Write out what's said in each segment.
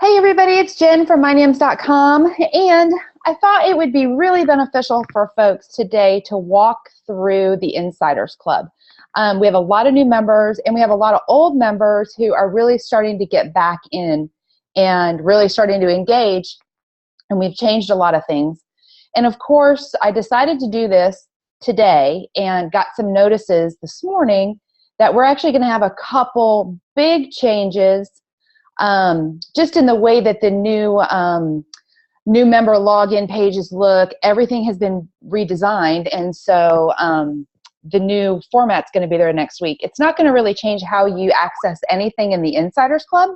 Hey everybody, it's Jen from MyNAMS.com, and I thought it would be really beneficial for folks today to walk through the Insiders Club. We have a lot of new members and we have a lot of old members who are really starting to get back in and really starting to engage, and we've changed a lot of things. And of course, I decided to do this today and got some notices this morning that we're actually going to have a couple big changes just in the way that the new member login pages look. Everything has been redesigned, and so the new format's going to be there next week. It's not going to really change how you access anything in the Insiders Club,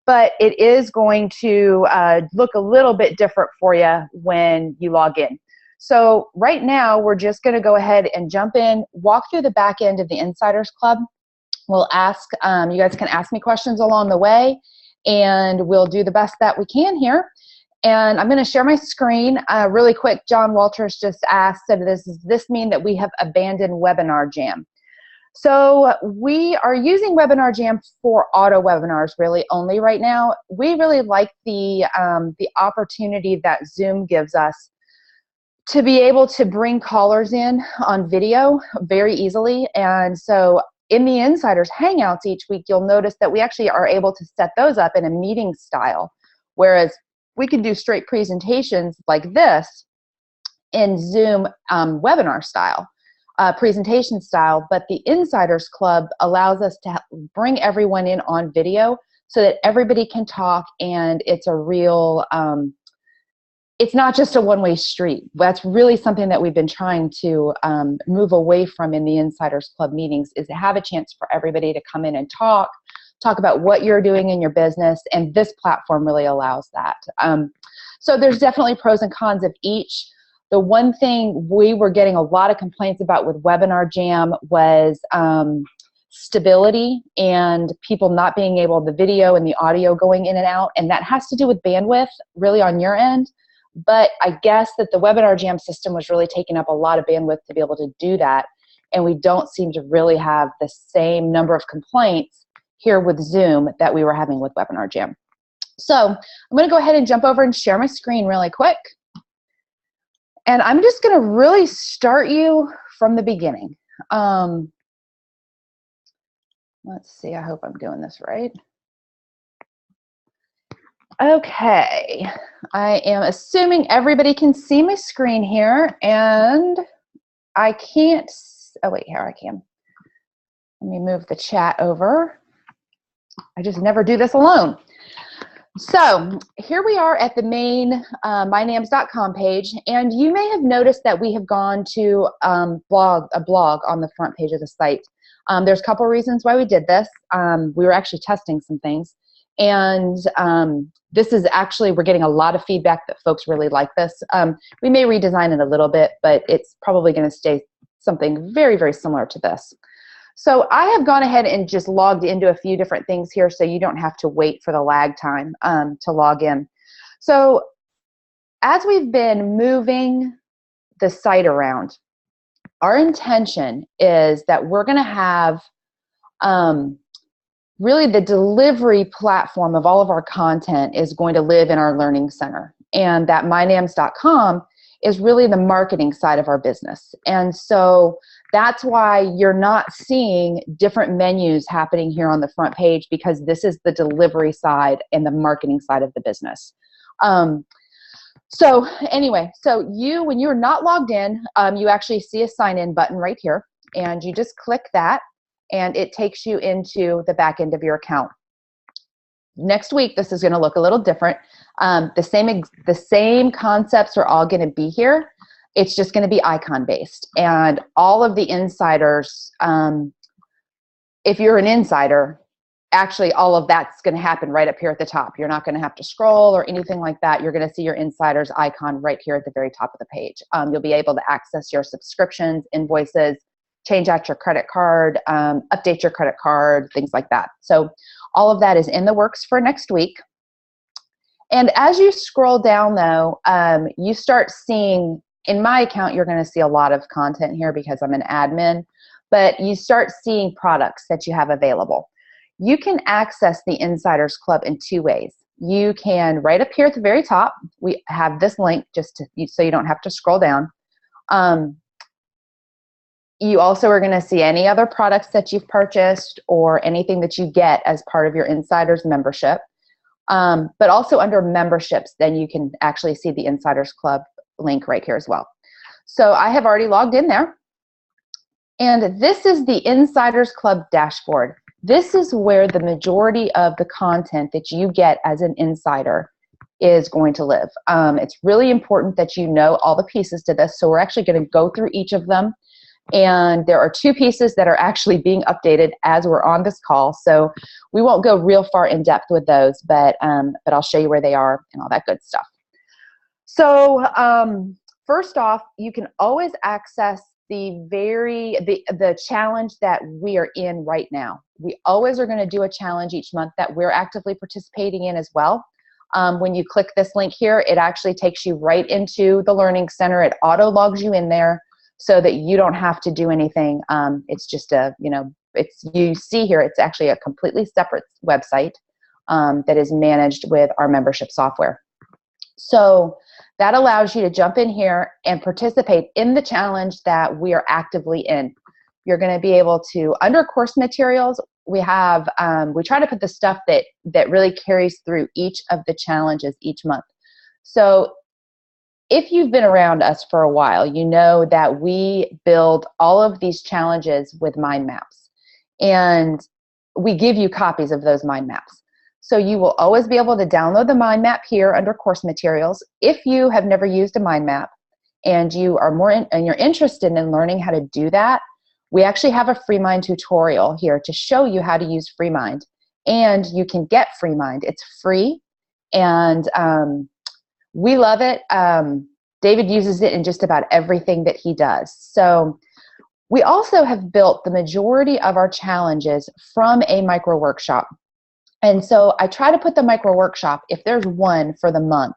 but it is going to look a little bit different for you when you log in. So right now, we're just going to go ahead and jump in, walk through the back end of the Insiders Club. We'll ask, you guys can ask me questions along the way, and we'll do the best that we can here. And I'm going to share my screen really quick. John Walters just asked, said, does this mean that we have abandoned Webinar Jam? So we are using Webinar Jam for auto webinars really only right now. We really like the opportunity that Zoom gives us to be able to bring callers in on video very easily. And so in the Insiders Hangouts each week, you'll notice that we actually are able to set those up in a meeting style, whereas we can do straight presentations like this in Zoom webinar style, presentation style, but the Insiders Club allows us to bring everyone in on video so that everybody can talk, and it's a real, it's not just a one-way street. That's really something that we've been trying to move away from in the Insiders Club meetings, is to have a chance for everybody to come in and talk about what you're doing in your business, and this platform really allows that. So there's definitely pros and cons of each. The one thing we were getting a lot of complaints about with Webinar Jam was stability and people not being able, the video and the audio going in and out, and that has to do with bandwidth really on your end. But I guess that the Webinar Jam system was really taking up a lot of bandwidth to be able to do that, and we don't seem to really have the same number of complaints here with Zoom that we were having with Webinar Jam. So I'm going to go ahead and jump over and share my screen really quick. And I'm just going to really start you from the beginning. Let's see, I hope I'm doing this right. Okay, I am assuming everybody can see my screen here, and I can't, oh wait, here I can. Let me move the chat over. I just never do this alone. So here we are at the main MyNAMS.com page, and you may have noticed that we have gone to a blog on the front page of the site. There's a couple reasons why we did this. We were actually testing some things, and this is actually, we're getting a lot of feedback that folks really like this. We may redesign it a little bit, but it's probably going to stay something very, very similar to this. So I have gone ahead and just logged into a few different things here so you don't have to wait for the lag time to log in. So as we've been moving the site around, our intention is that we're going to have really the delivery platform of all of our content is going to live in our learning center, and that MyNAMS.com is really the marketing side of our business. And so that's why you're not seeing different menus happening here on the front page, because this is the delivery side and the marketing side of the business. So anyway, so when you're not logged in, you actually see a sign in button right here, and you just click that, and it takes you into the back end of your account. Next week, this is going to look a little different. The same concepts are all going to be here. It's just going to be icon based, and all of the insiders, if you're an insider, actually all of that's going to happen right up here at the top. You're not going to have to scroll or anything like that. You're going to see your insiders icon right here at the very top of the page. You'll be able to access your subscriptions, invoices, change out your credit card, update your credit card, things like that. So all of that is in the works for next week. And as you scroll down though, you start seeing, in my account, you're going to see a lot of content here because I'm an admin, but you start seeing products that you have available. You can access the Insiders Club in two ways. you can, right up here at the very top, we have this link just to, so you don't have to scroll down. You also are going to see any other products that you've purchased or anything that you get as part of your Insiders membership. But also under memberships, then you can actually see the Insiders Club link right here as well. So I have already logged in there. And this is the Insiders Club dashboard. This is where the majority of the content that you get as an insider is going to live. It's really important that you know all the pieces to this. So we're actually going to go through each of them. And there are 2 pieces that are actually being updated as we're on this call. So we won't go real far in depth with those, but I'll show you where they are and all that good stuff. So first off, you can always access the challenge that we are in right now. We always are going to do a challenge each month that we're actively participating in as well. When you click this link here, it actually takes you right into the Learning Center. It auto logs you in there so that you don't have to do anything. It's just a, you see here, it's actually a completely separate website that is managed with our membership software. So that allows you to jump in here and participate in the challenge that we are actively in. You're going to be able to, under course materials, we have, we try to put the stuff that really carries through each of the challenges each month. So if you've been around us for a while, you know that we build all of these challenges with mind maps. And we give you copies of those mind maps. So you will always be able to download the mind map here under course materials. If you have never used a mind map and you are and you're interested in learning how to do that, we actually have a FreeMind tutorial here to show you how to use FreeMind. And you can get FreeMind. It's free, and we love it. David uses it in just about everything that he does. So we also have built the majority of our challenges from a micro workshop. And so I try to put the micro workshop, if there's one for the month,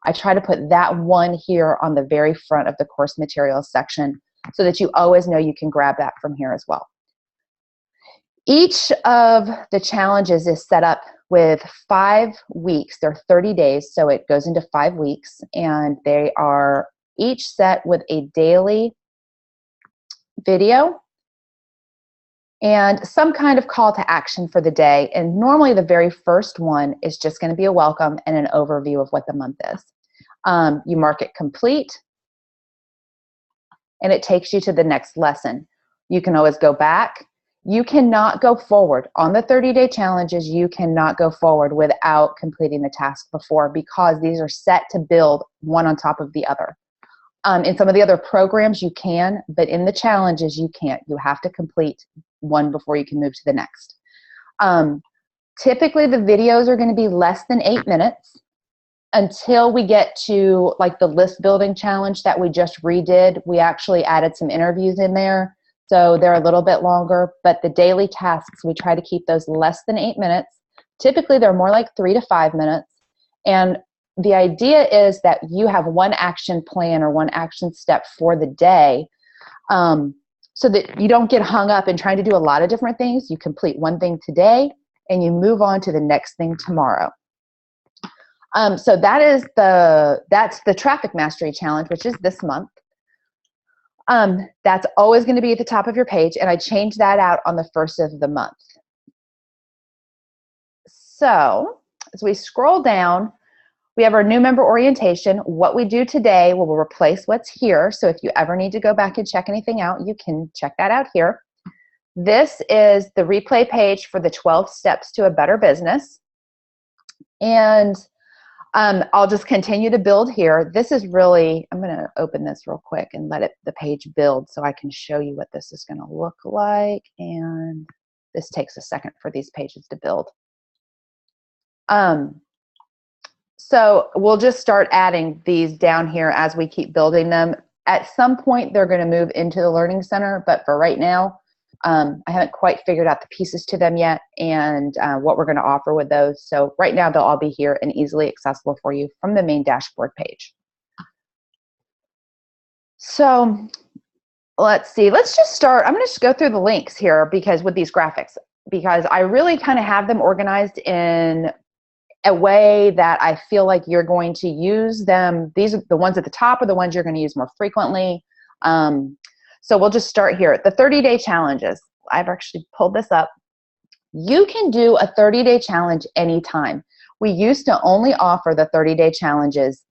I try to put that one here on the very front of the course materials section so that you always know you can grab that from here as well. Each of the challenges is set up with 5 weeks. They're 30 days, so it goes into 5 weeks, and they are each set with a daily video and some kind of call to action for the day. And normally the very first one is just going to be a welcome and an overview of what the month is. You mark it complete, and it takes you to the next lesson. You can always go back. You cannot go forward. On the 30-day challenges, you cannot go forward without completing the task before, because these are set to build one on top of the other. In some of the other programs you can, but in the challenges you can't. You have to complete one before you can move to the next. Typically the videos are going to be less than 8 minutes until we get to like the list building challenge that we just redid. We actually added some interviews in there, so they're a little bit longer, but the daily tasks, we try to keep those less than 8 minutes. Typically they're more like 3 to 5 minutes. And the idea is that you have one action plan or one action step for the day, so that you don't get hung up in trying to do a lot of different things. You complete one thing today and you move on to the next thing tomorrow. So that's the Traffic Mastery Challenge, which is this month. That's always going to be at the top of your page, and I change that out on the first of the month. So as we scroll down, we have our new member orientation. What we do today will replace what's here. So if you ever need to go back and check anything out, you can check that out here. This is the replay page for the 12 steps to a better business. And I'll just continue to build here. This is really, I'm going to open this real quick and let the page build so I can show you what this is going to look like. And this takes a second for these pages to build. So we'll just start adding these down here as we keep building them. At some point, they're going to move into the Learning Center, but for right now, I haven't quite figured out the pieces to them yet and what we're going to offer with those. So right now, they'll all be here and easily accessible for you from the main dashboard page. So let's see. Let's just start. I'm going to just go through the links here because with these graphics, because I really kind of have them organized in a way that I feel like you're going to use them. These are the ones at the top are the ones you're going to use more frequently. So we'll just start here. The 30-day challenges. I've actually pulled this up. You can do a 30-day challenge anytime. We used to only offer the 30-day challenges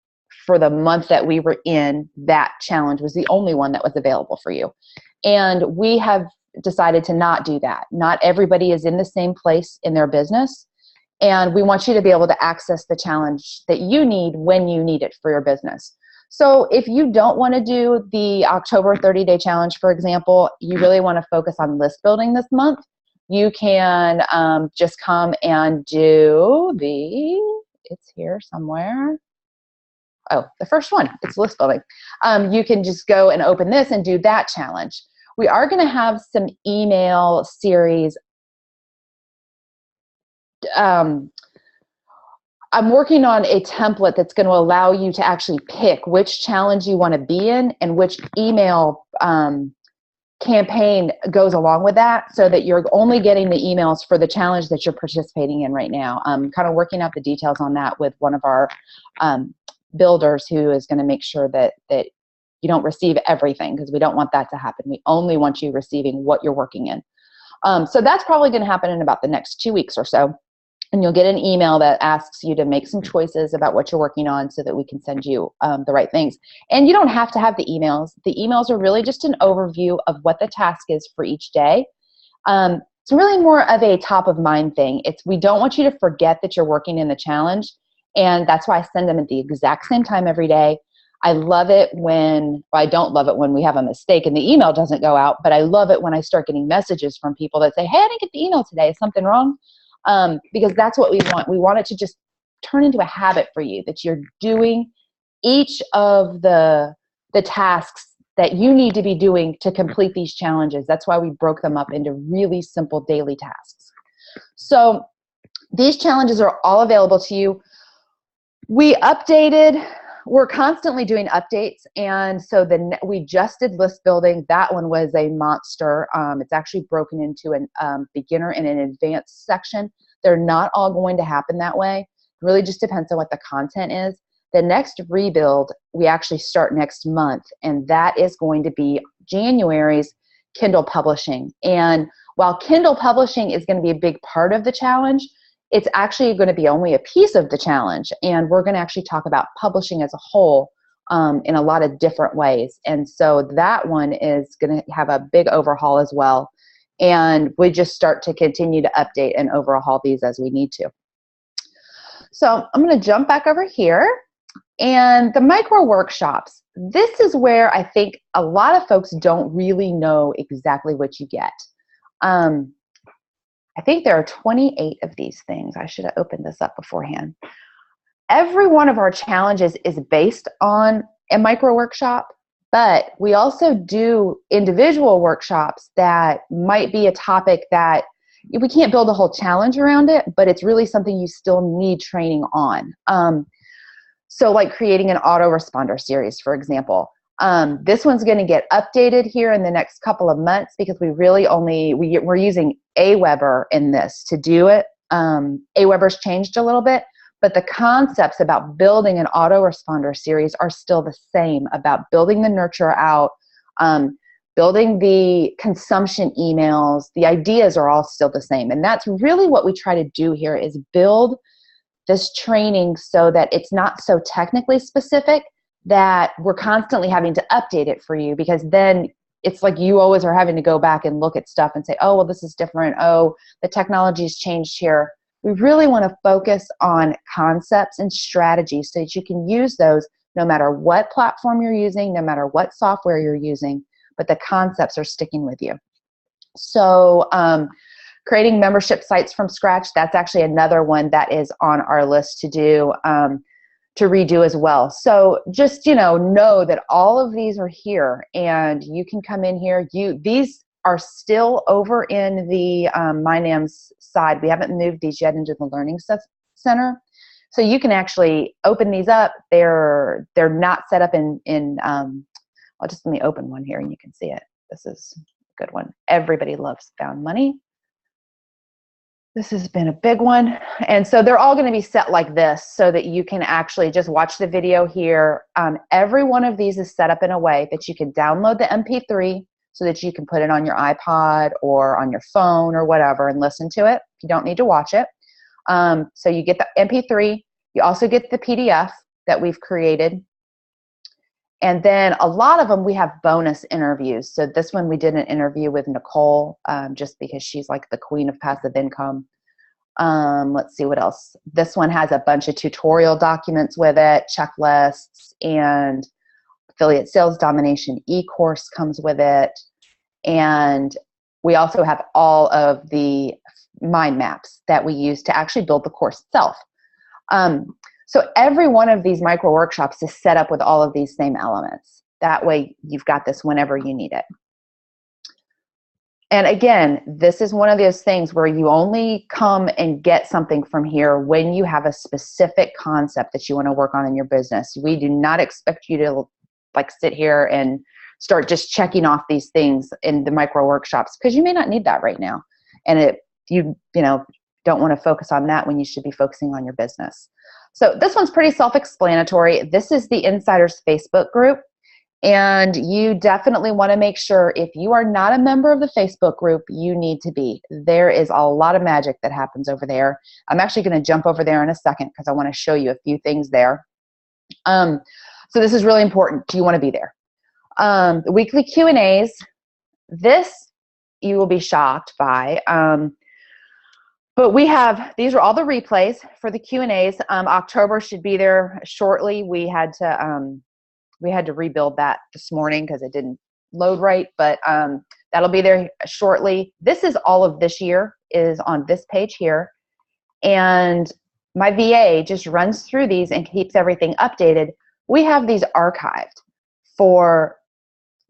for the month that we were in. That challenge was the only one that was available for you. And we have decided to not do that. Not everybody is in the same place in their business. And we want you to be able to access the challenge that you need when you need it for your business. So if you don't want to do the October 30-day challenge, for example, you really want to focus on list building this month, you can just come and do it's here somewhere. Oh, the first one, it's list building. You can just go and open this and do that challenge. We are going to have some email series. I'm working on a template that's going to allow you to actually pick which challenge you want to be in and which email campaign goes along with that, so that you're only getting the emails for the challenge that you're participating in right now. I'm kind of working out the details on that with one of our builders, who is going to make sure that you don't receive everything, because we don't want that to happen. We only want you receiving what you're working in. So that's probably going to happen in about the next 2 weeks or so. And you'll get an email that asks you to make some choices about what you're working on, so that we can send you the right things. And you don't have to have the emails. The emails are really just an overview of what the task is for each day. It's really more of a top of mind thing. We don't want you to forget that you're working in the challenge. And that's why I send them at the exact same time every day. I love it when, well, I don't love it when we have a mistake and the email doesn't go out, but I love it when I start getting messages from people that say, hey, I didn't get the email today. Is something wrong? Because that's what we want. We want it to just turn into a habit for you, that you're doing each of the tasks that you need to be doing to complete these challenges. That's why we broke them up into really simple daily tasks. So these challenges are all available to you. We're constantly doing updates, and so we just did list building. That one was a monster. It's actually broken into a beginner and an advanced section. They're not all going to happen that way. It really just depends on what the content is. The next rebuild, we actually start next month, and that is going to be January's Kindle publishing. And while Kindle publishing is going to be a big part of the challenge, it's actually going to be only a piece of the challenge, and we're going to actually talk about publishing as a whole in a lot of different ways. And so that one is going to have a big overhaul as well, and we just start to continue to update and overhaul these as we need to. So I'm going to jump back over here, and the micro workshops. This is where I think a lot of folks don't really know exactly what you get. I think there are 28 of these things. I should have opened this up beforehand. Every one of our challenges is based on a micro workshop, but we also do individual workshops that might be a topic that we can't build a whole challenge around it, but it's really something you still need training on. So like creating an autoresponder series, for example. This one's going to get updated here in the next couple of months, because we really we're using Aweber in this to do it. Aweber's changed a little bit, but the concepts about building an autoresponder series are still the same, about building the nurture out, building the consumption emails. The ideas are all still the same. And that's really what we try to do here, is build this training so that it's not so technically specific that we're constantly having to update it for you, because then it's like you always are having to go back and look at stuff and say, oh, well, this is different. Oh, the technology's changed here. We really want to focus on concepts and strategies so that you can use those no matter what platform you're using, no matter what software you're using, but the concepts are sticking with you. So creating membership sites from scratch, that's actually another one that is on our list to do. To redo as well. So just, know that all of these are here, and you can come in here. These are still over in the MyNAMS side. We haven't moved these yet into the Learning Center. So you can actually open these up. They're not set up in well, just let me open one here and you can see it. This is a good one. Everybody loves found money. This has been a big one. And so they're all going to be set like this so that you can actually just watch the video here. Every one of these is set up in a way that you can download the MP3 so that you can put it on your iPod or on your phone or whatever and listen to it. You don't need to watch it. So you get the MP3. You also get the PDF that we've created. And then a lot of them, we have bonus interviews. So this one, we did an interview with Nicole, just because she's like the queen of passive income. Let's see what else. This one has a bunch of tutorial documents with it, checklists, and affiliate sales domination e-course comes with it. And we also have all of the mind maps that we use to actually build the course itself. So every one of these micro workshops is set up with all of these same elements. That way you've got this whenever you need it. And again, this is one of those things where you only come and get something from here when you have a specific concept that you want to work on in your business. We do not expect you to like sit here and start just checking off these things in the micro workshops, because you may not need that right now. And you don't want to focus on that when you should be focusing on your business. So this one's pretty self-explanatory. This is the Insiders Facebook group. And you definitely want to make sure, if you are not a member of the Facebook group, you need to be. There is a lot of magic that happens over there. I'm actually going to jump over there in a second because I want to show you a few things there. So this is really important. You want to be there. The weekly Q&As, this you will be shocked by. But these are all the replays for the Q&As. October should be there shortly. We had to rebuild that this morning because it didn't load right, but that'll be there shortly. This is all of this year is on this page here. And my VA just runs through these and keeps everything updated. We have these archived for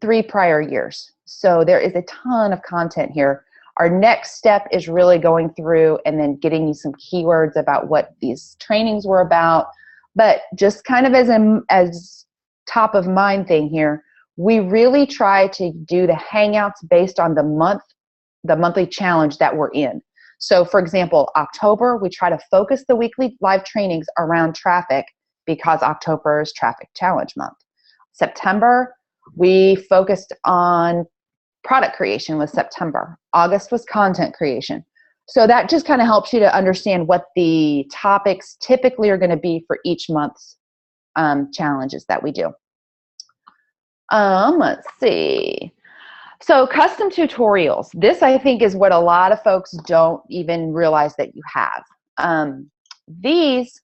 3 prior years. So there is a ton of content here. Our next step is really going through and then getting you some keywords about what these trainings were about. But just kind of as top of mind thing here, we really try to do the hangouts based on the monthly challenge that we're in. So for example, October, we try to focus the weekly live trainings around traffic because October is traffic challenge month. September, we focused on product creation with September. August was content creation. So that just kind of helps you to understand what the topics typically are going to be for each month's challenges that we do. Let's see. So custom tutorials. This, I think, is what a lot of folks don't even realize that you have. These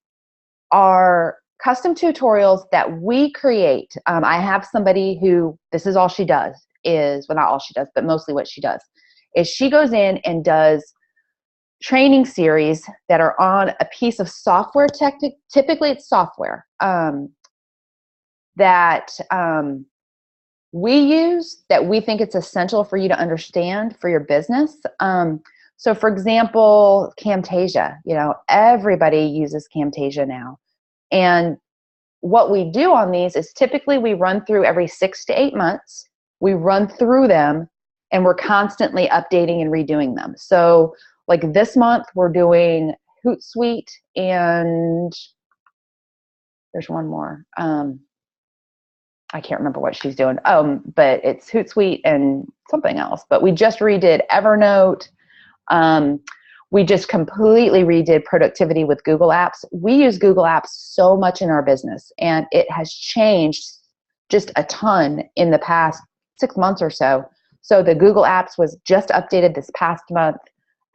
are custom tutorials that we create. I have somebody who, this is all she does, well, not all she does, but mostly what she does, is she goes in and does training series that are on a piece of software. Typically it's software that we use, that we think it's essential for you to understand for your business. So for example, Camtasia, everybody uses Camtasia now. And what we do on these is typically we run through every 6 to 8 months. We run through them and we're constantly updating and redoing them. So like this month we're doing Hootsuite, and there's one more. I can't remember what she's doing. But it's Hootsuite and something else. But we just redid Evernote. We just completely redid productivity with Google Apps. We use Google Apps so much in our business, and it has changed just a ton in the past 6 months or so. So the Google Apps was just updated this past month.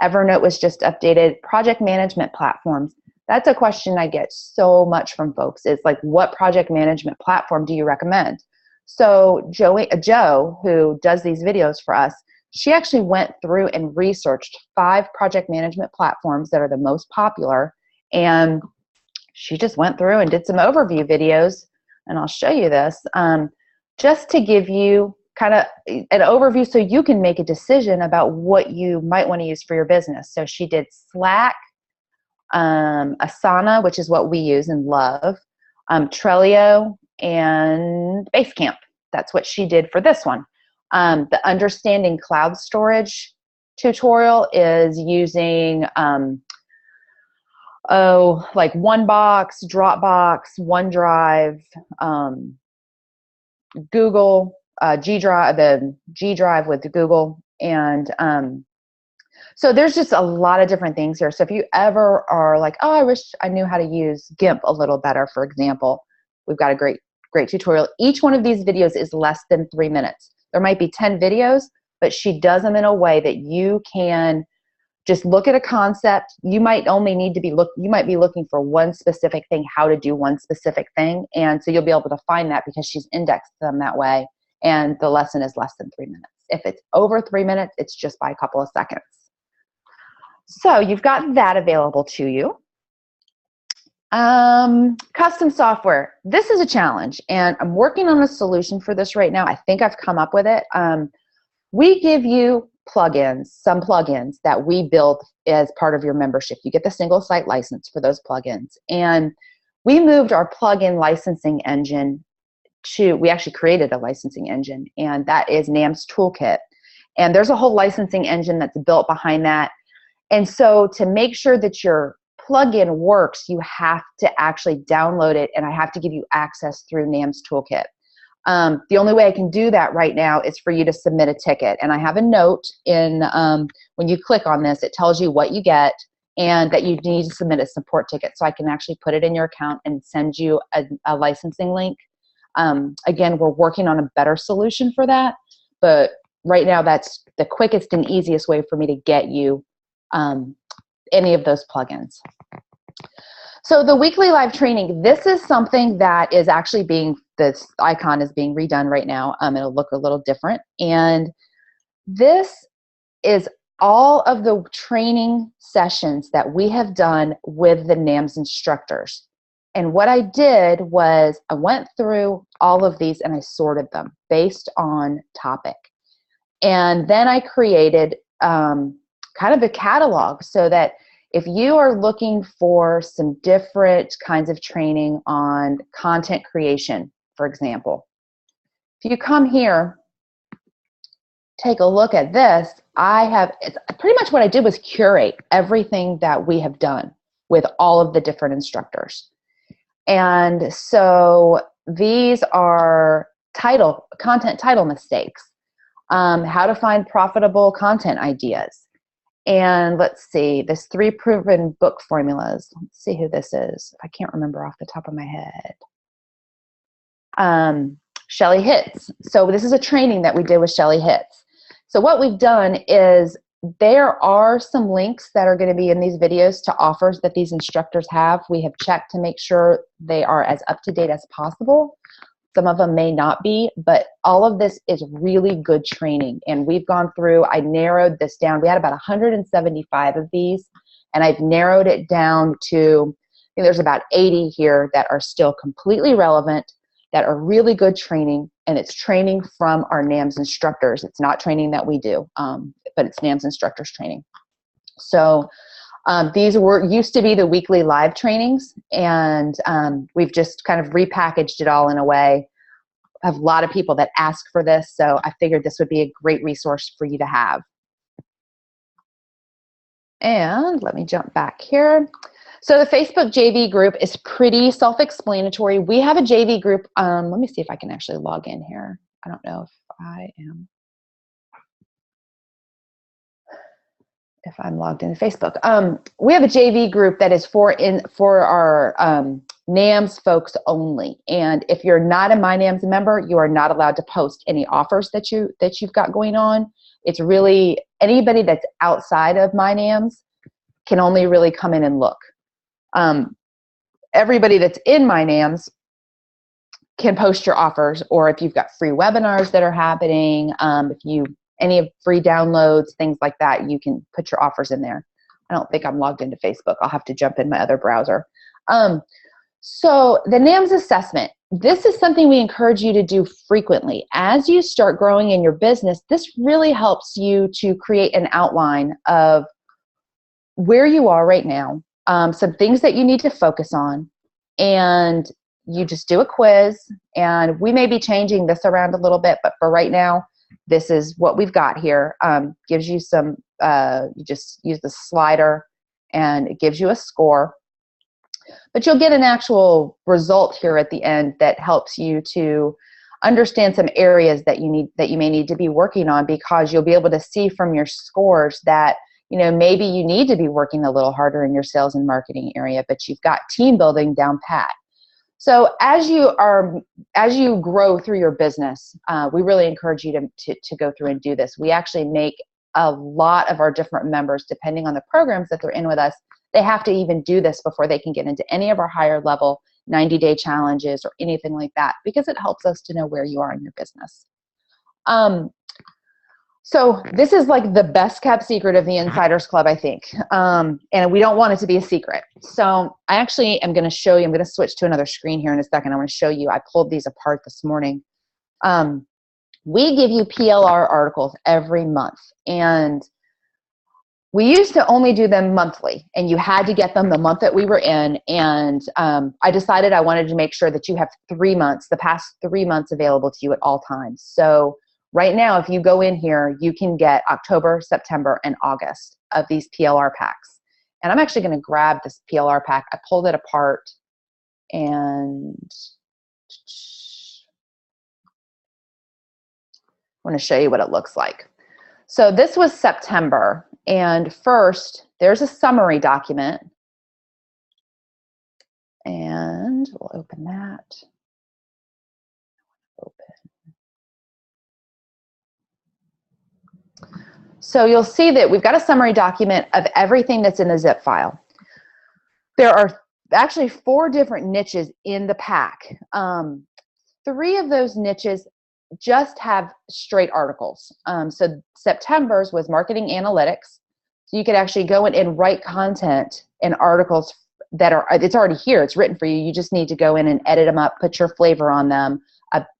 Evernote was just updated. Project management platforms. That's a question I get so much from folks. It's like, what project management platform do you recommend? So Joe, who does these videos for us, she actually went through and researched 5 project management platforms that are the most popular. And she just went through and did some overview videos. And I'll show you this just to give you kind of an overview so you can make a decision about what you might want to use for your business. So she did Slack, Asana, which is what we use and love, Trello, and Basecamp. That's what she did for this one. The Understanding Cloud Storage tutorial is using like OneBox, Dropbox, OneDrive, Google, G Drive, the G Drive with Google, and so there's just a lot of different things here. So if you ever are like, oh, I wish I knew how to use GIMP a little better, for example, we've got a great tutorial. Each one of these videos is less than 3 minutes. There might be 10 videos, but she does them in a way that you can just look at a concept. You might only need to be you might be looking for one specific thing, how to do one specific thing. And so you'll be able to find that because she's indexed them that way. And the lesson is less than 3 minutes. If it's over 3 minutes, it's just by a couple of seconds. So you've got that available to you. Custom software. This is a challenge, and I'm working on a solution for this right now. I think I've come up with it. We give you plugins, some plugins that we build as part of your membership. You get the single site license for those plugins. And we moved our plugin licensing engine we actually created a licensing engine, and that is NAMS Toolkit. And there's a whole licensing engine that's built behind that. And so to make sure that your plugin works, you have to actually download it, and I have to give you access through NAMS Toolkit. The only way I can do that right now is for you to submit a ticket. And I have a note in, when you click on this, it tells you what you get and that you need to submit a support ticket. So I can actually put it in your account and send you a licensing link. Again, we're working on a better solution for that, but right now that's the quickest and easiest way for me to get you any of those plugins. So the weekly live training, this is something that is actually this icon is being redone right now. It'll look a little different. And this is all of the training sessions that we have done with the NAMS instructors. And what I did was I went through all of these and I sorted them based on topic. And then I created kind of a catalog so that if you are looking for some different kinds of training on content creation, for example, if you come here, take a look at this, it's pretty much what I did was curate everything that we have done with all of the different instructors. And so these are content title mistakes, how to find profitable content ideas. And let's see, this 3 proven book formulas. Let's see who this is. I can't remember off the top of my head. Shelley Hitz. So this is a training that we did with Shelley Hitz. So what we've done is there are some links that are going to be in these videos to offers that these instructors have. We have checked to make sure they are as up to date as possible. Some of them may not be, but all of this is really good training. And we've gone through, I narrowed this down. We had about 175 of these, and I've narrowed it down to, I think there's about 80 here that are still completely relevant, that are really good training, and it's training from our NAMS instructors. It's not training that we do, but it's NAMS instructors training. So these used to be the weekly live trainings, and we've just kind of repackaged it all in a way. I have a lot of people that ask for this, so I figured this would be a great resource for you to have. And let me jump back here. So the Facebook JV group is pretty self-explanatory. We have a JV group. Let me see if I can actually log in here. I don't know if I'm logged into Facebook. We have a JV group that is for our NAMS folks only. And if you're not a MyNAMS member, you are not allowed to post any offers that you've got going on. It's really anybody that's outside of MyNAMS can only really come in and look. Everybody that's in MyNAMS can post your offers, or if you've got free webinars that are happening, any of free downloads, things like that, you can put your offers in there. I don't think I'm logged into Facebook. I'll have to jump in my other browser. So the NAMS assessment, this is something we encourage you to do frequently. As you start growing in your business, this really helps you to create an outline of where you are right now, some things that you need to focus on, and you just do a quiz. And we may be changing this around a little bit, but for right now, this is what we've got here. Gives you some you just use the slider and it gives you a score. But you'll get an actual result here at the end that helps you to understand some areas that you may need to be working on, because you'll be able to see from your scores that, you know, maybe you need to be working a little harder in your sales and marketing area, but you've got team building down pat. So as you grow through your business, we really encourage you to go through and do this. We actually make a lot of our different members, depending on the programs that they're in with us, they have to even do this before they can get into any of our higher level 90-day challenges or anything like that, because it helps us to know where you are in your business. So this is like the best kept secret of the Insiders Club, I think. And we don't want it to be a secret. So I actually am going to show you, I'm going to switch to another screen here in a second. I want to show you, I pulled these apart this morning. We give you PLR articles every month, and we used to only do them monthly, and you had to get them the month that we were in. And I decided I wanted to make sure that you have 3 months, the past 3 months available to you at all times. So right now, if you go in here, you can get October, September, and August of these PLR packs. And I'm actually going to grab this PLR pack. I pulled it apart, and I want to show you what it looks like. So this was September. And first, there's a summary document. And we'll open that. So you'll see that we've got a summary document of everything that's in the zip file. There are actually 4 different niches in the pack. 3 of those niches just have straight articles. So September's was marketing analytics. So you could actually go in and write content and articles that are, it's already here, it's written for you. You just need to go in and edit them up, put your flavor on them.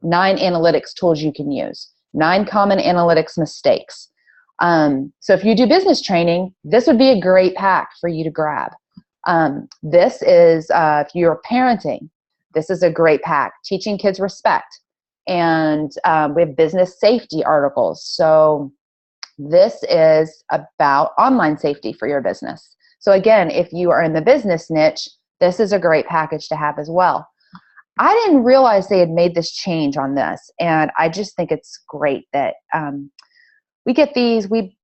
9 analytics tools you can use, 9 common analytics mistakes. So if you do business training, this would be a great pack for you to grab. This is, if you're parenting, this is a great pack. Teaching kids respect. And we have business safety articles. So this is about online safety for your business. So again, if you are in the business niche, this is a great package to have as well. I didn't realize they had made this change on this, and I just think it's great that we get these. We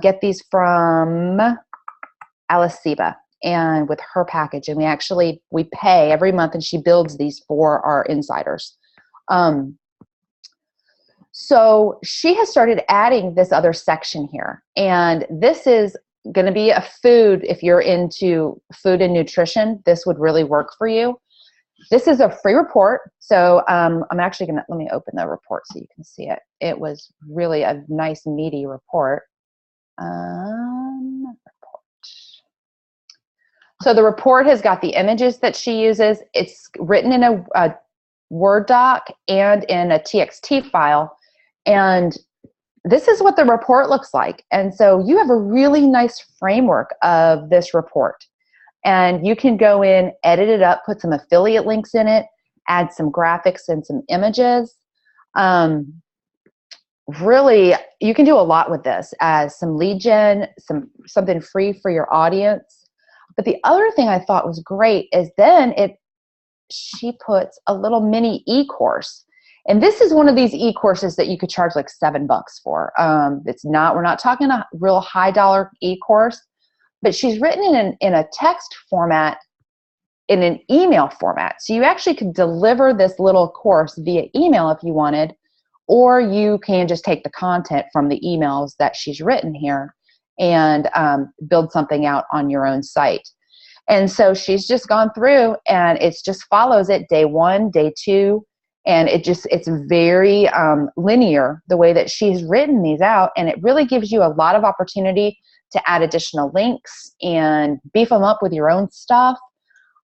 get these from Alice Seba, and with her package, and we pay every month, and she builds these for our insiders. So she has started adding this other section here, and this is going to be a food. If you're into food and nutrition, this would really work for you. This is a free report. So I'm actually going to, let me open the report so you can see it. It was really a nice meaty report. So the report has got the images that she uses. It's written in a Word doc and in a TXT file. And this is what the report looks like. And so you have a really nice framework of this report. And you can go in, edit it up, put some affiliate links in it, add some graphics and some images. Really, you can do a lot with this as some lead gen, something free for your audience. But the other thing I thought was great is then she puts a little mini e-course. And this is one of these e-courses that you could charge like $7 for. We're not talking a real high dollar e-course, but she's written in a text format, in an email format. So you actually could deliver this little course via email if you wanted, or you can just take the content from the emails that she's written here and build something out on your own site. And so she's just gone through, and it just follows it day 1, day 2, and it's very linear the way that she's written these out, and it really gives you a lot of opportunity to add additional links and beef them up with your own stuff.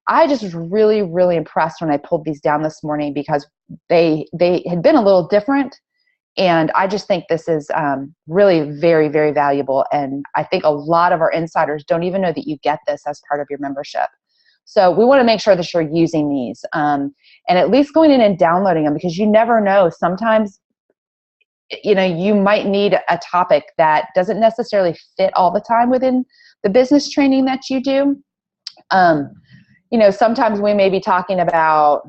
I just was really, really impressed when I pulled these down this morning, because they had been a little different, and I just think this is really very, very valuable. And I think a lot of our insiders don't even know that you get this as part of your membership. So we want to make sure that you're using these and at least going in and downloading them, because you never know. Sometimes you might need a topic that doesn't necessarily fit all the time within the business training that you do. Sometimes we may be talking about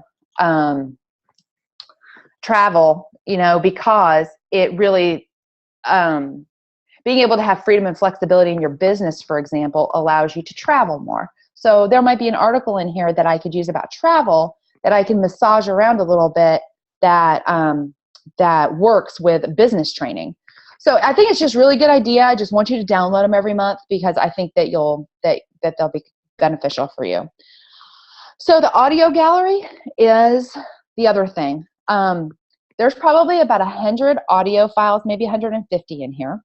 travel, because it really, being able to have freedom and flexibility in your business, for example, allows you to travel more. So there might be an article in here that I could use about travel that I can massage around a little bit that works with business training. So I think it's just a really good idea. I just want you to download them every month because I think that that they'll be beneficial for you. So the audio gallery is the other thing. There's probably about 100 audio files, maybe 150 in here.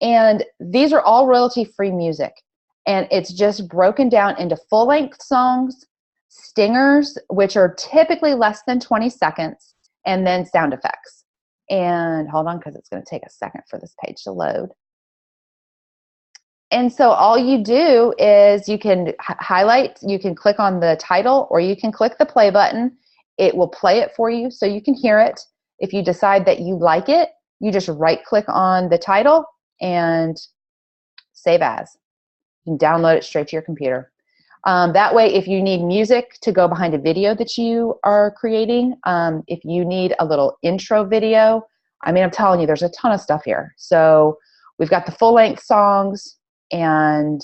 And these are all royalty-free music. And it's just broken down into full-length songs, stingers, which are typically less than 20 seconds, and then sound effects. And hold on, because it's going to take a second for this page to load. And so all you do is you can highlight, you can click on the title, or you can click the play button. It will play it for you so you can hear it. If you decide that you like it, you just right-click on the title and save as. You can download it straight to your computer. That way, if you need music to go behind a video that you are creating, if you need a little intro video, I'm telling you, there's a ton of stuff here. So we've got the full-length songs, and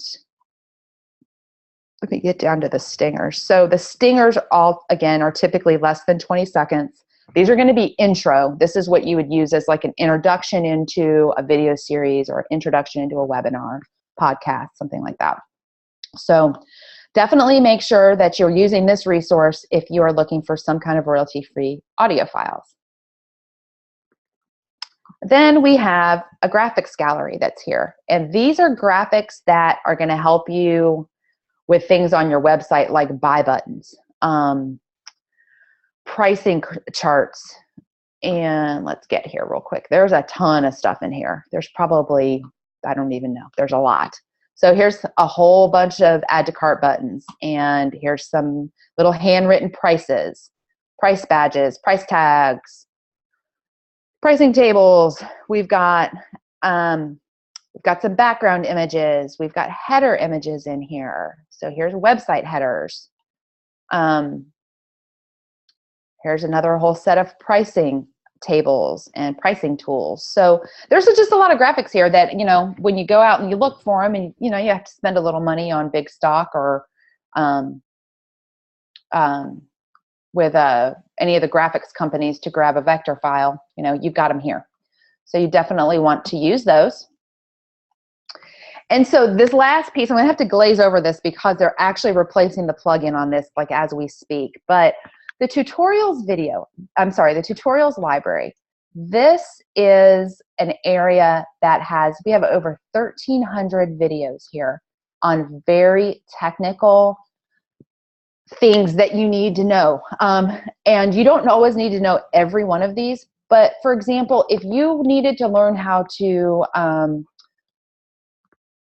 let me get down to the stingers. So the stingers all, again, are typically less than 20 seconds. These are going to be intro. This is what you would use as like an introduction into a video series or introduction into a webinar, podcast, something like that. So definitely make sure that you're using this resource if you are looking for some kind of royalty-free audio files. Then we have a graphics gallery that's here. And these are graphics that are going to help you with things on your website like buy buttons, pricing charts, and let's get here real quick. There's a ton of stuff in here. There's probably, I don't even know, there's a lot. So here's a whole bunch of add to cart buttons, and here's some little handwritten prices, price badges, price tags, pricing tables. We've got some background images. We've got header images in here. So here's website headers. Here's another whole set of pricing tables and pricing tools. So there's just a lot of graphics here that, when you go out and you look for them, and, you have to spend a little money on big stock or with any of the graphics companies to grab a vector file, you've got them here. So you definitely want to use those. And so this last piece, I'm going to have to glaze over this because they're actually replacing the plugin on this like as we speak. But the tutorials library, this is an area that we have over 1,300 videos here on very technical things that you need to know. And you don't always need to know every one of these. But for example, if you needed to learn how to,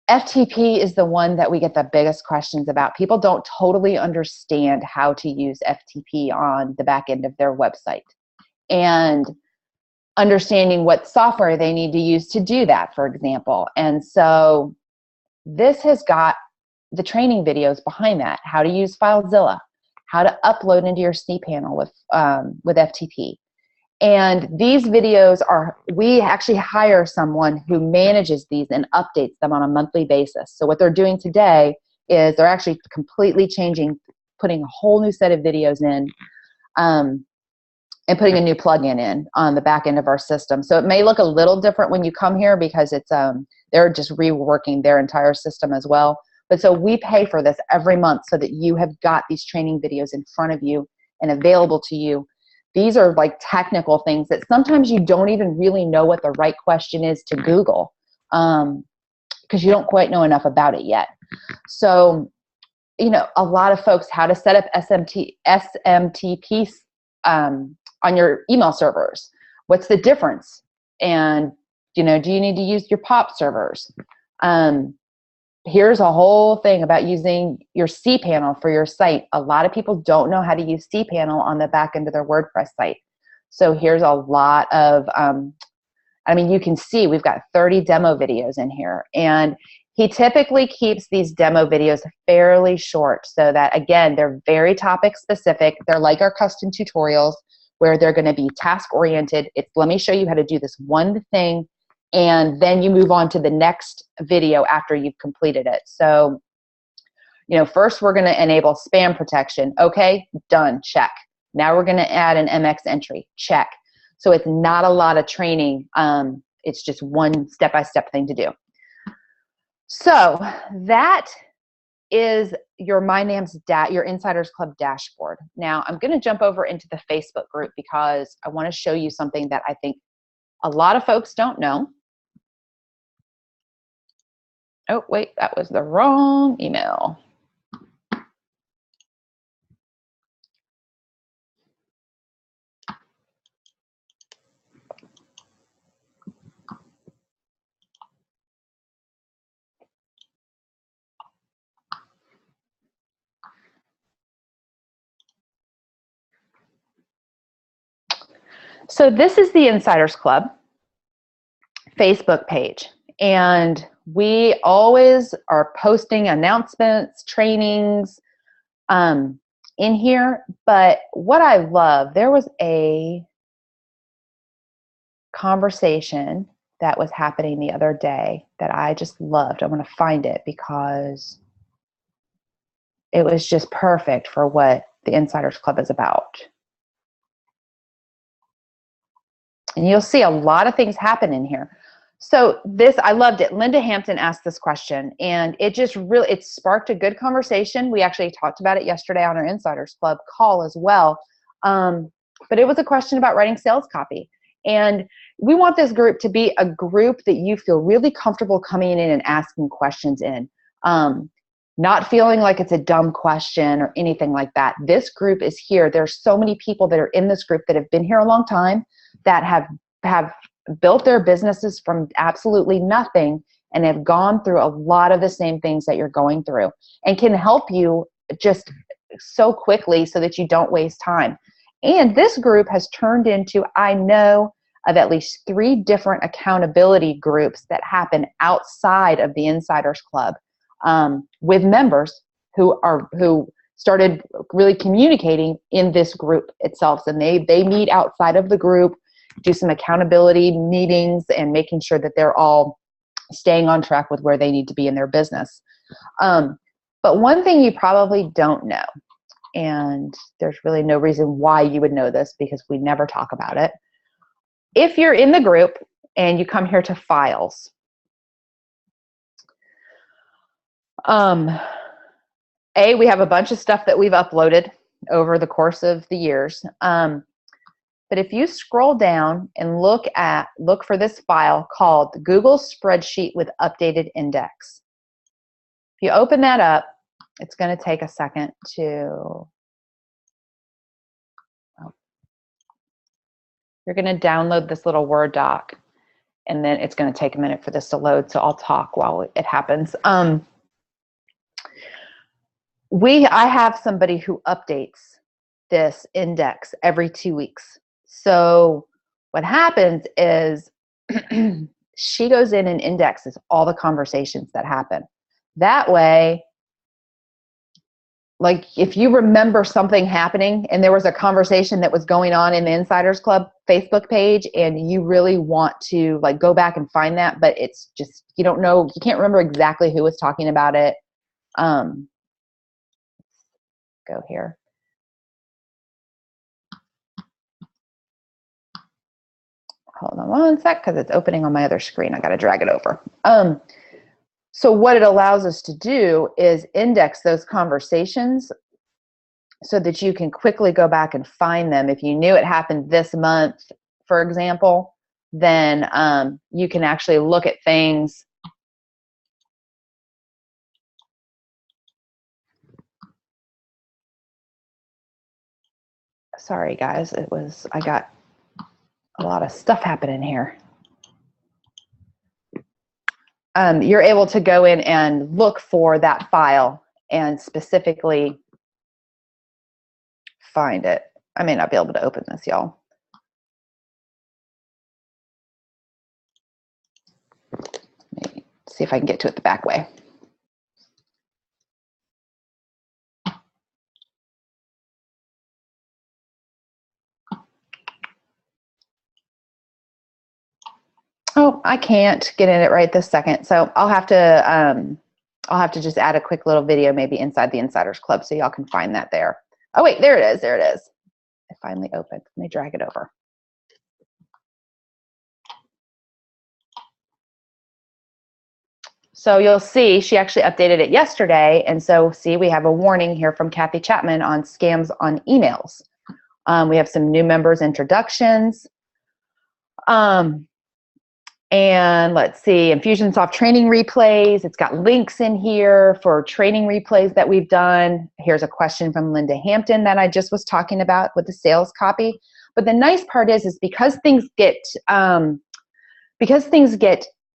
FTP is the one that we get the biggest questions about. People don't totally understand how to use FTP on the back end of their website, and understanding what software they need to use to do that, for example. And so this has got the training videos behind that, how to use FileZilla, how to upload into your cPanel with FTP. And these videos we actually hire someone who manages these and updates them on a monthly basis. So what they're doing today is they're actually completely changing, putting a whole new set of videos in, and putting a new plugin in on the back end of our system. So it may look a little different when you come here because it's they're just reworking their entire system as well. But so we pay for this every month so that you have got these training videos in front of you and available to you. These are like technical things that sometimes you don't even really know what the right question is to Google because you don't quite know enough about it yet. So, a lot of folks, how to set up SMTP on your email servers. What's the difference? And, do you need to use your POP servers? Here's a whole thing about using your cPanel for your site. A lot of people don't know how to use cPanel on the back end of their WordPress site. So here's a lot of, I mean, you can see we've got 30 demo videos in here, and he typically keeps these demo videos fairly short so that, again, they're very topic specific. They're like our custom tutorials where they're going to be task oriented. It's let me show you how to do this one thing, and then you move on to the next video after you've completed it. So, you know, first we're going to enable spam protection. Okay, done, check. Now we're going to add an MX entry, check. So it's not a lot of training. It's just one step-by-step thing to do. So that is your MyNAMS, your Insiders Club dashboard. Now I'm going to jump over into the Facebook group because I want to show you something that I think a lot of folks don't know. Oh, wait, that was the wrong email. So this is the Insiders Club Facebook page, and we always are posting announcements, trainings in here. But what I love, there was a conversation that was happening the other day that I just loved. I want to find it because it was just perfect for what the Insiders Club is about. And you'll see a lot of things happen in here. So this, I loved it. Linda Hampton asked this question, and it just really, it sparked a good conversation. We actually talked about it yesterday on our Insiders Club call as well. But it was a question about writing sales copy. And we want this group to be a group that you feel really comfortable coming in and asking questions in. Not feeling like it's a dumb question or anything like that. This group is here. There's so many people that are in this group that have been here a long time, that have built their businesses from absolutely nothing and have gone through a lot of the same things that you're going through, and can help you just so quickly so that you don't waste time. And this group has turned into, I know of at least 3 different accountability groups that happen outside of the Insiders Club, with members who started really communicating in this group itself. And they meet outside of the group, do some accountability meetings, and making sure that they're all staying on track with where they need to be in their business. But one thing you probably don't know, and there's really no reason why you would know this because we never talk about it. If you're in the group and you come here to files, we have a bunch of stuff that we've uploaded over the course of the years. But if you scroll down and look for this file called Google Spreadsheet with Updated Index. If you open that up, it's going to take a second to, you're going to download this little Word doc, and then it's going to take a minute for this to load, so I'll talk while it happens. I have somebody who updates this index every 2 weeks. So what happens is she goes in and indexes all the conversations that happen. That way, like if you remember something happening and there was a conversation that was going on in the Insiders Club Facebook page and you really want to like go back and find that, but it's just, you don't know, you can't remember exactly who was talking about it. Go here. Hold on one sec because it's opening on my other screen. I got to drag it over. So what it allows us to do is index those conversations so that you can quickly go back and find them. If you knew it happened this month, for example, then you can actually look at things. Sorry guys, I got a lot of stuff happening here. You're able to go in and look for that file and specifically find it. I may not be able to open this, y'all. see if I can get to it the back way. Oh, I can't get in it right this second. So I'll have to just add a quick little video maybe inside the Insiders Club so y'all can find that there. Oh wait, there it is. There it is. It finally opened. Let me drag it over. So you'll see she actually updated it yesterday. And so see, we have a warning here from Kathy Chapman on scams on emails. We have some new members introductions. And let's see, Infusionsoft training replays. It's got links in here for training replays that we've done. Here's a question from Linda Hampton that I just was talking about with the sales copy. But the nice part is because things get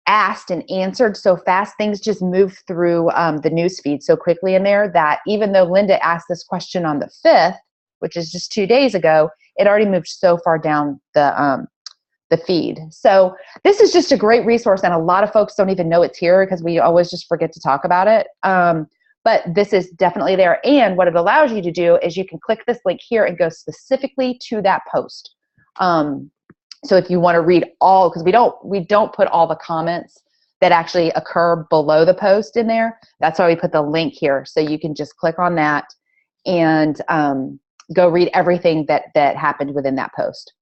asked and answered so fast, things just move through the news feed so quickly in there that even though Linda asked this question on the 5th, which is just 2 days ago, it already moved so far down the feed. So this is just a great resource, and a lot of folks don't even know it's here because we always just forget to talk about it. But this is definitely there, and what it allows you to do is you can click this link here and go specifically to that post. So if you want to read all, because we don't put all the comments that actually occur below the post in there. That's why we put the link here, so you can just click on that and go read everything that happened within that post.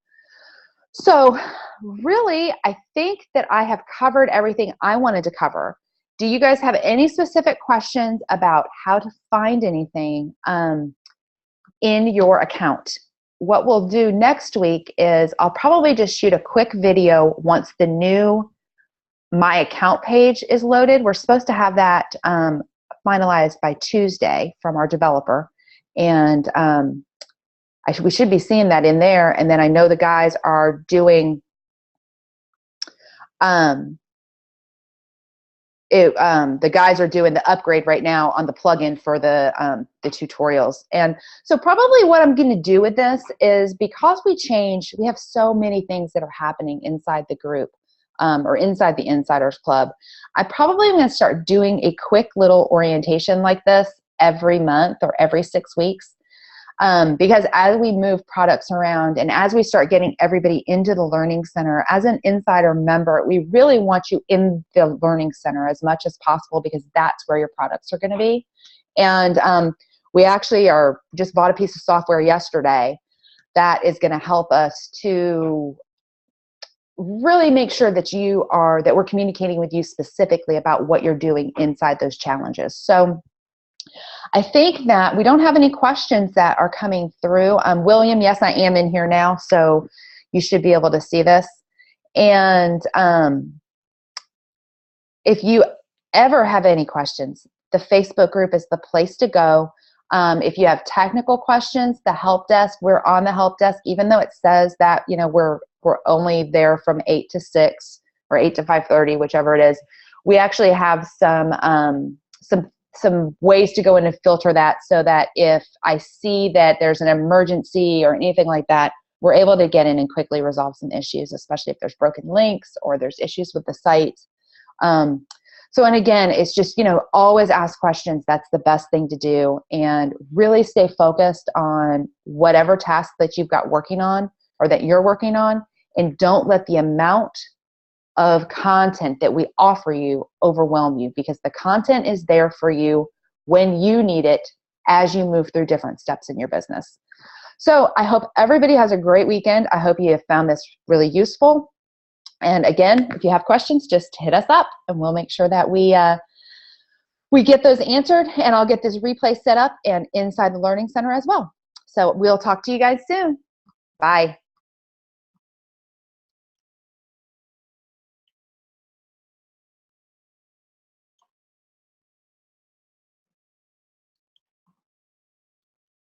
So really, I think that I have covered everything I wanted to cover. Do you guys have any specific questions about how to find anything in your account? What we'll do next week is I'll probably just shoot a quick video once the new My Account page is loaded. We're supposed to have that finalized by Tuesday from our developer. And we should be seeing that in there. And then I know the guys are doing the upgrade right now on the plugin for the tutorials. And so probably what I'm going to do with this is, because we have so many things that are happening inside the group or inside the Insiders Club, I probably am going to start doing a quick little orientation like this every month or every 6 weeks. Because as we move products around and as we start getting everybody into the Learning Center, as an Insider member, we really want you in the Learning Center as much as possible, because that's where your products are going to be. And we actually just bought a piece of software yesterday that is going to help us to really make sure that that we're communicating with you specifically about what you're doing inside those challenges. So I think that we don't have any questions that are coming through. William, yes, I am in here now, so you should be able to see this. And if you ever have any questions, the Facebook group is the place to go. If you have technical questions, the help desk, we're on the help desk, even though it says that we're only there from 8 to 6 or 8 to 5:30, whichever it is. We actually have some ways to go in and filter that, so that if I see that there's an emergency or anything like that, we're able to get in and quickly resolve some issues, especially if there's broken links or there's issues with the site. And again, it's just, always ask questions. That's the best thing to do, and really stay focused on whatever task that you've got working on or that you're working on, and don't let the amount of content that we offer you overwhelm you, because the content is there for you when you need it as you move through different steps in your business. So I hope everybody has a great weekend. I hope you have found this really useful. And again, if you have questions, just hit us up and we'll make sure that we get those answered, and I'll get this replay set up and inside the Learning Center as well. So we'll talk to you guys soon. Bye.